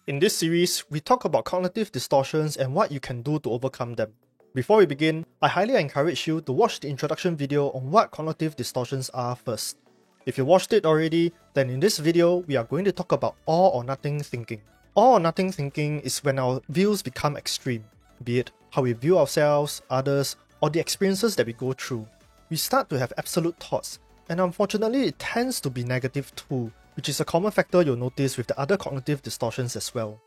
In this series, we talk about cognitive distortions and what you can do to overcome them. Before we begin, I highly encourage you to watch the introduction video on what cognitive distortions are first. If you watched it already, then in this video, we are going to talk about all or nothing thinking. All or nothing thinking is when our views become extreme, be it how we view ourselves, others, or the experiences that we go through. We start to have absolute thoughts, and unfortunately it tends to be negative too, which is a common factor you'll notice with the other cognitive distortions as well.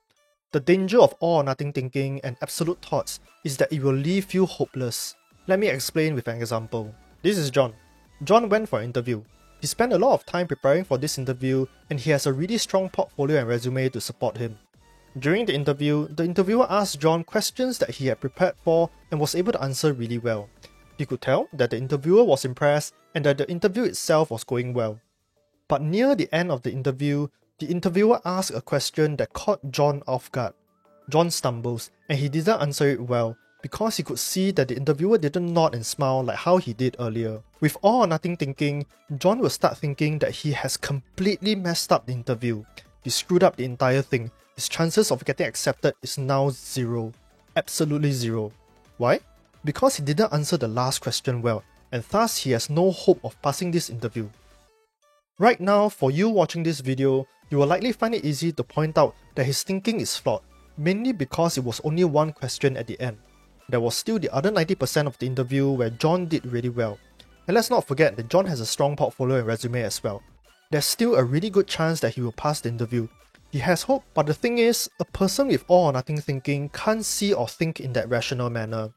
The danger of all or nothing thinking and absolute thoughts is that it will leave you hopeless. Let me explain with an example. This is John. John went for an interview. He spent a lot of time preparing for this interview and he has a really strong portfolio and resume to support him. During the interviewer asked John questions that he had prepared for and was able to answer really well. He could tell that the interviewer was impressed and that the interview itself was going well. But near the end of the interviewer asked a question that caught John off guard. John stumbles and he didn't answer it well because he could see that the interviewer didn't nod and smile like how he did earlier. With all or nothing thinking, John will start thinking that he has completely messed up the interview. He screwed up the entire thing. His chances of getting accepted is now zero. Absolutely zero. Why? Because he didn't answer the last question well, and thus he has no hope of passing this interview. Right now, for you watching this video, you will likely find it easy to point out that his thinking is flawed, mainly because it was only one question at the end. There was still the other 90% of the interview where John did really well. And let's not forget that John has a strong portfolio and resume as well. There's still a really good chance that he will pass the interview. He has hope, but the thing is, a person with all or nothing thinking can't see or think in that rational manner.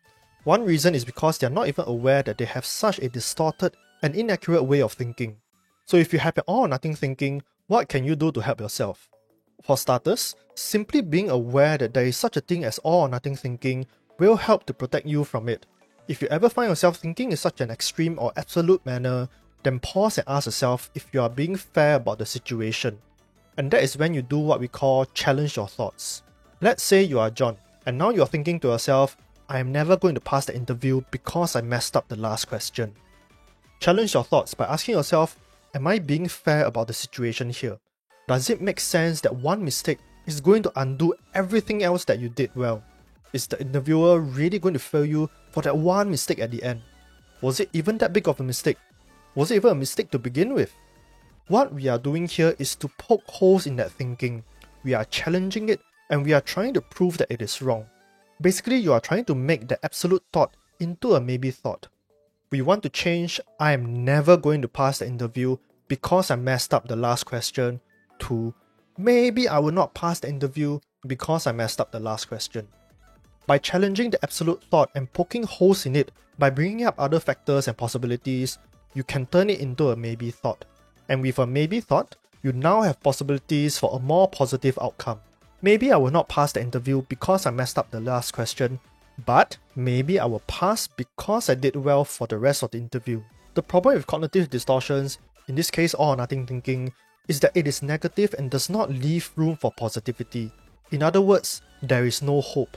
One reason is because they are not even aware that they have such a distorted and inaccurate way of thinking. So if you have an all or nothing thinking, what can you do to help yourself? For starters, simply being aware that there is such a thing as all or nothing thinking will help to protect you from it. If you ever find yourself thinking in such an extreme or absolute manner, then pause and ask yourself if you are being fair about the situation. And that is when you do what we call challenge your thoughts. Let's say you are John, and now you are thinking to yourself, I am never going to pass the interview because I messed up the last question. Challenge your thoughts by asking yourself, am I being fair about the situation here? Does it make sense that one mistake is going to undo everything else that you did well? Is the interviewer really going to fail you for that one mistake at the end? Was it even that big of a mistake? Was it even a mistake to begin with? What we are doing here is to poke holes in that thinking. We are challenging it and we are trying to prove that it is wrong. Basically, you are trying to make the absolute thought into a maybe thought. We want to change I am never going to pass the interview because I messed up the last question to maybe I will not pass the interview because I messed up the last question. By challenging the absolute thought and poking holes in it by bringing up other factors and possibilities, you can turn it into a maybe thought. And with a maybe thought, you now have possibilities for a more positive outcome. Maybe I will not pass the interview because I messed up the last question, but maybe I will pass because I did well for the rest of the interview. The problem with cognitive distortions, in this case all or nothing thinking, is that it is negative and does not leave room for positivity. In other words, there is no hope.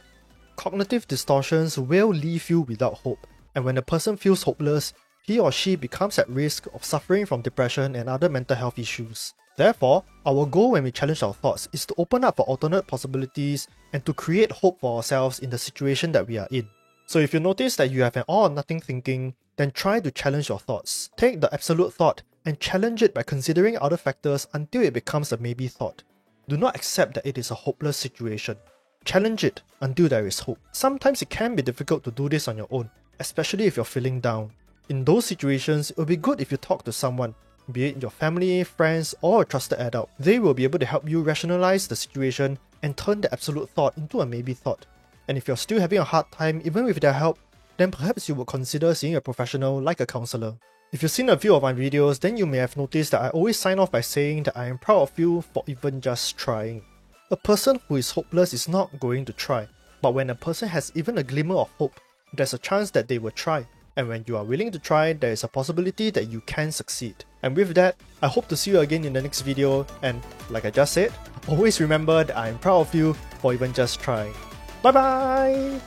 Cognitive distortions will leave you without hope, and when a person feels hopeless, he or she becomes at risk of suffering from depression and other mental health issues. Therefore, our goal when we challenge our thoughts is to open up for alternate possibilities and to create hope for ourselves in the situation that we are in. So if you notice that you have an all or nothing thinking, then try to challenge your thoughts. Take the absolute thought and challenge it by considering other factors until it becomes a maybe thought. Do not accept that it is a hopeless situation. Challenge it until there is hope. Sometimes it can be difficult to do this on your own, especially if you're feeling down. In those situations, it will be good if you talk to someone, be it your family, friends, or a trusted adult. They will be able to help you rationalize the situation and turn the absolute thought into a maybe thought. And if you're still having a hard time even with their help, then perhaps you would consider seeing a professional like a counselor. If you've seen a few of my videos, then you may have noticed that I always sign off by saying that I am proud of you for even just trying. A person who is hopeless is not going to try, but when a person has even a glimmer of hope, there's a chance that they will try. And when you are willing to try, there is a possibility that you can succeed. And with that, I hope to see you again in the next video, and like I just said, always remember that I am proud of you for even just trying. Bye bye!